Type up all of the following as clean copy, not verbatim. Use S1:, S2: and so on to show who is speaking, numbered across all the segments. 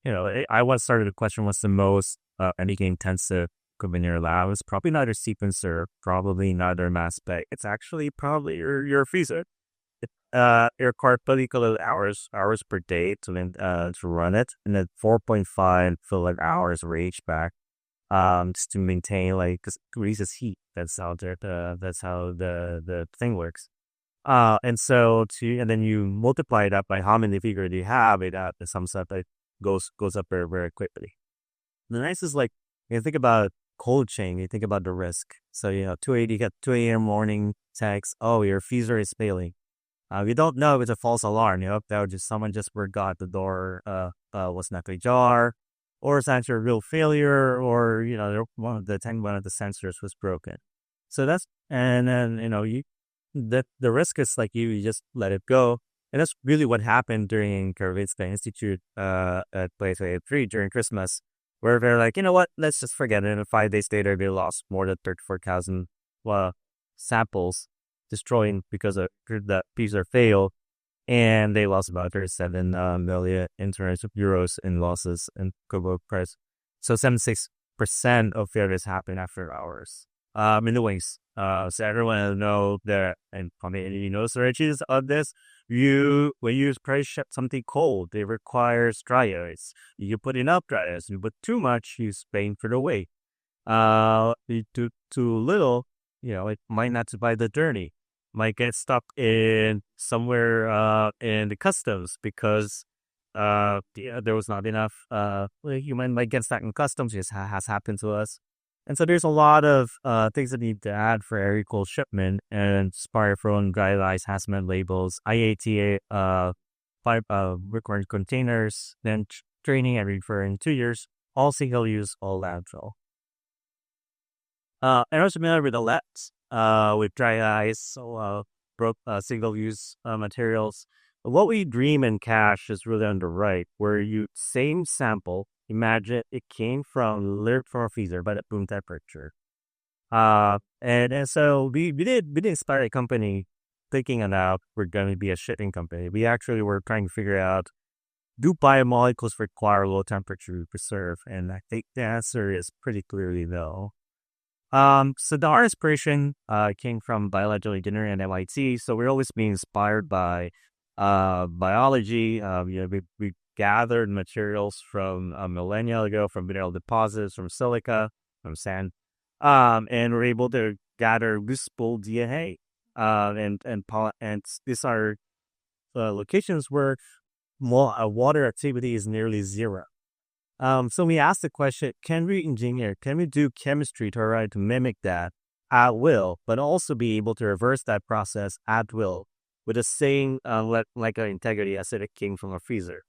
S1: I once started a question: what's the most energy intensive equipment in your lab? It's probably not a sequencer, probably not a mass spec. It's actually probably your freezer. It required 30 kilowatt hours per day to run it, and then 4.5 kilowatt hours for HVAC. Just to maintain, like, because it releases heat. That's how the thing works. And then you multiply that by how many figures you have. The sum set that goes up very, very quickly. The nice is, like, you think about cold chain, you think about the risk. So, 2 you get 2 a.m. morning text, oh, your freezer is failing. We don't know if it's a false alarm. That was just someone just forgot the door was not ajar, or it's actually a real failure, or one of the sensors was broken. So and then the risk is, like, you just let it go, and that's really what happened during Karolinska Institute at Place 3 during Christmas, where they're like, you know what, let's just forget it. And 5 days later, they lost more than 34,000 samples, destroying because of the freezer failed, and they lost about 37 million in terms of euros in losses in global price. So 76% of failures happen after hours. Anyways, so everyone know that, and probably strategies of this. When you spray something cold, it requires dry ice. You put enough dry ice. You put too much, you spray for the way. You do too little, it might not survive the journey. Might get stuck in somewhere in the customs because there was not enough. Human might get stuck in customs. This has happened to us. And so there's a lot of things that need to add for air cold shipment, and styrofoam, dry ice, hazmat labels, IATA, required containers, then training every for in 2 years, all single use, all landfill. And I'm familiar with the LETs, with dry ice, so single use materials. What we dream and cache is really on the right, where same sample. Imagine it came from a freezer, but at room temperature. And so we did inspire a company thinking about we're going to be a shipping company. We actually were trying to figure out, do biomolecules require low temperature to preserve? And I think the answer is pretty clearly no. So our inspiration came from biological engineering at MIT. So we're always being inspired by biology. We gathered materials from a millennia ago, from mineral deposits, from silica, from sand, and we're able to gather useful DNA. And these are locations where water activity is nearly zero. So we asked the question: can we do chemistry to try to mimic that at will, but also be able to reverse that process at will with the same like integrity as it came from a freezer?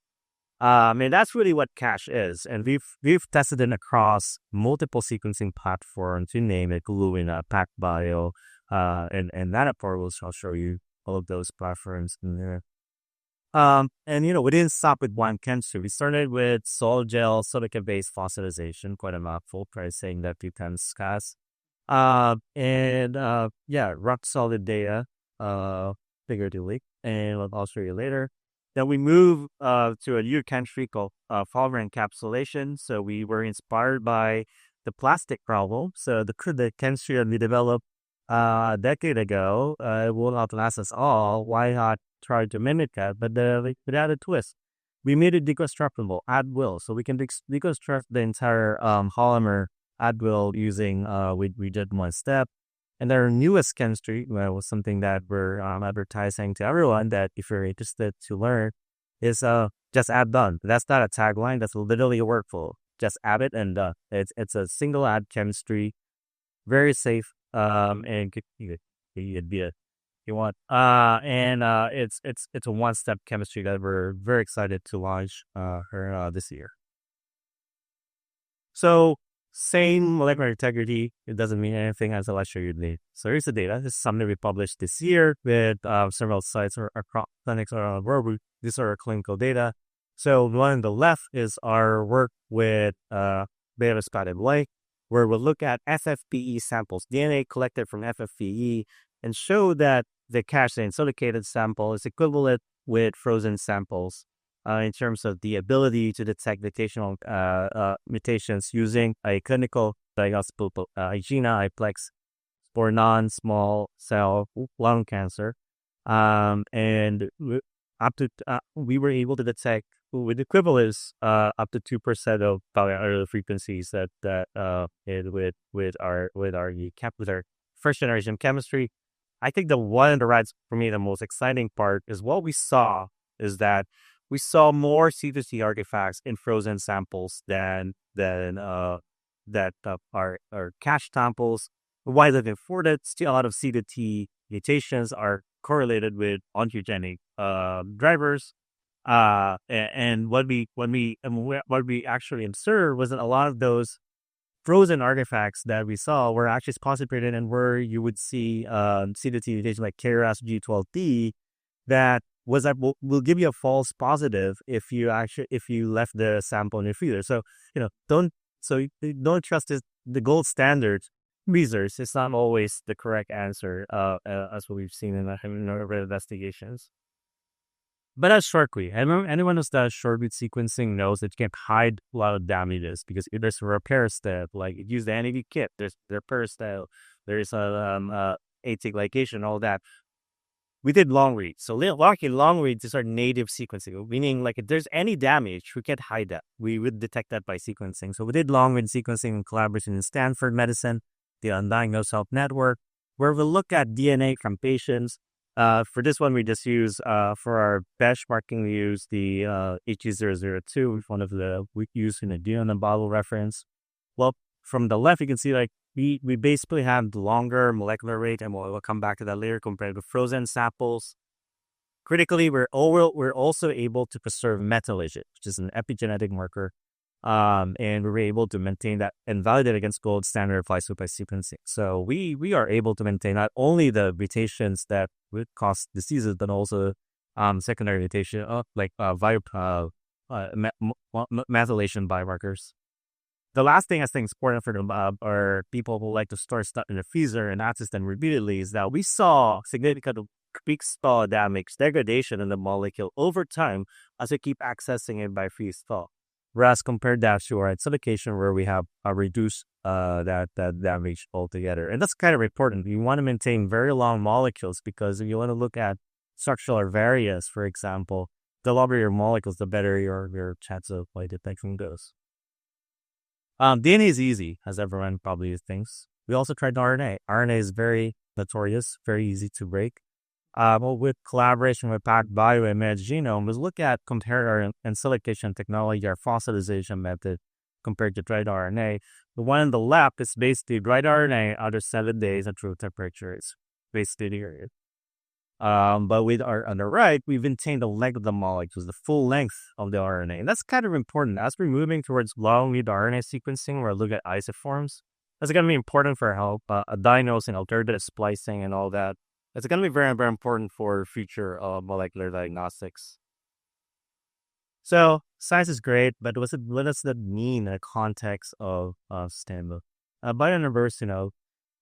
S1: And that's really what cache is, and we've tested it across multiple sequencing platforms. You name it, Illumina, PacBio, and Nanoparticles. I'll show you all of those platforms in there. And we didn't stop with one chemistry. We started with sol gel silica-based fossilization, quite a mouthful, probably saying that 2 times fast. Rock solid data, figuratively, and I'll show you later. Then we move to a new chemistry called polymer encapsulation. So we were inspired by the plastic problem. So the chemistry that we developed a decade ago, it will not last us all. Why not try to mimic that? But without a twist, we made it deconstructible at will. So we can deconstruct the entire polymer at will using we did one step. And our newest chemistry was something that we're advertising to everyone, that if you're interested to learn, is just add done. That's not a tagline. That's literally a workflow. Just add it and done. It's a single add chemistry, very safe. And you'd be you want. It's a one-step chemistry that we're very excited to launch this year. So same molecular integrity, it doesn't mean anything until I show you the data. So here's the data. This is something we published this year with several sites or clinics around the world. These are our clinical data. So the one on the left is our work with beta-spotted light, where we'll look at FFPE samples, DNA collected from FFPE, and show that the cached and silicated sample is equivalent with frozen samples in terms of the ability to detect mutations using a clinical diagnostic IGNA, IPLEX, for non-small cell lung cancer. And up to we were able to detect with equivalence up to 2% of power frequencies with our first generation chemistry. I think the one on the right, for me, the most exciting part is what we saw is that we saw more C2C artifacts in frozen samples than our cache samples. Widely reported, still a lot of C2T mutations are correlated with oncogenic drivers. And what we actually observed was that a lot of those frozen artifacts that we saw were actually positive, and where you would see C2T mutation like KRAS G12D that will give you a false positive if you left the sample in your freezer. So don't trust the gold standard freezers. It's not always the correct answer, as what we've seen in our investigations. But that's short-read. Anyone who's does short-read sequencing knows that you can't hide a lot of damages because there's a repair step. Like use the NAD kit. There's the repair step. There's AT glycation, all that. We did long reads. So long reads is our native sequencing, meaning like if there's any damage, we can't hide that. We would detect that by sequencing. So we did long read sequencing in collaboration in Stanford Medicine, the Undiagnosed Health Network, where we look at DNA from patients. For this one, we just use, for our benchmarking, we use the HG002, which one of the we use in a deal in a bottle reference. Well, from the left, you can see like we basically have the longer molecular rate, and we'll come back to that later compared to frozen samples. Critically, we're also able to preserve metallation, which is an epigenetic marker. And we were able to maintain that and validate against gold standard of isotype sequencing. So we are able to maintain not only the mutations that would cause diseases, but also secondary mutation like methylation biomarkers. The last thing I think is important for are people who like to store stuff in the freezer and access them repeatedly is that we saw significant freeze-thaw damage, degradation in the molecule over time as we keep accessing it by freeze-thaw. Whereas compared that to our silication, where we have reduced that damage altogether. And that's kind of important. You want to maintain very long molecules because if you want to look at structural variants, for example, the longer your molecules, the better your chance of detection goes. DNA is easy, as everyone probably thinks. We also tried RNA. RNA is very notorious, very easy to break. With collaboration with PacBio and Managed Genome, was look at compare our silication technology, our fossilization method compared to dried RNA. The one on the left is basically dried RNA under 7 days at room temperature. It's basically the area. But with our on the right, we've maintained the length of the molecules, the full length of the RNA. And that's kind of important. As we're moving towards long-read RNA sequencing, where we look at isoforms, that's going to be important for help diagnosing alternative splicing and all that. It's going to be very, very important for future molecular diagnostics. So science is great, but what does that mean in the context of sustainable? Biouniverse,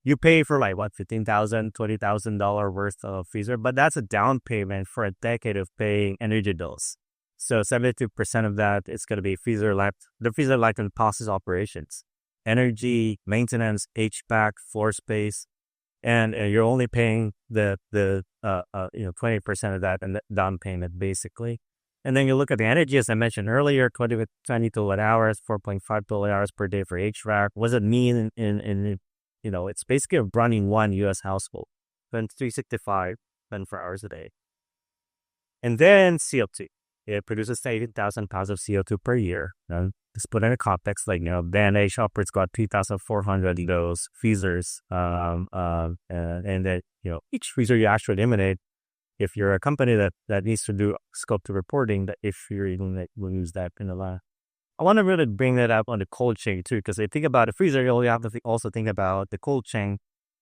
S1: you pay for like what, $15,000, $20,000 worth of freezer, but that's a down payment for a decade of paying energy bills. So 72% of that is going to be the freezer life and process operations, energy, maintenance, HVAC, floor space, and you're only paying the 20% of that and the down payment basically. And then you look at the energy, as I mentioned earlier, 20 kilowatt hours, 4.5 kilowatt hours per day for HVAC. What does it mean in it's basically running one U.S. household, then 365, 24 hours a day. And then CO2. It produces 80,000 pounds of CO2 per year. Just put in a context, like, Banal shoppers got 3,400 of those freezers. And then, each freezer you actually eliminate, if you're a company that needs to do scope 2 reporting, that if you're even will use that in the lab. I want to really bring that up on the cold chain too, because if you think about a freezer, you have to also think about the cold chain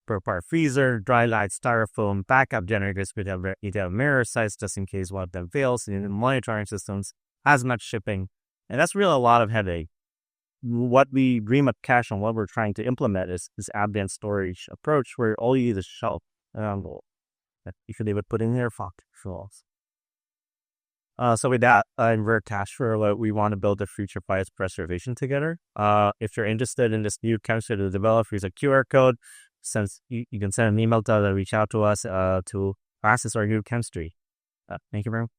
S1: per part freezer, dry light, styrofoam, backup generators. You have mirror size just in case one of them fails, and monitoring systems, hazmat shipping. And that's really a lot of headache. What we dream of cache and what we're trying to implement is this ambient storage approach where all you need is shelf. You could even put in there fuck. So with that, and we're attached for what we want to build a future bias preservation together. If you're interested in this new chemistry to develop, here's a QR code. Since you can send an email to us, reach out to us to access our new chemistry. Thank you very much.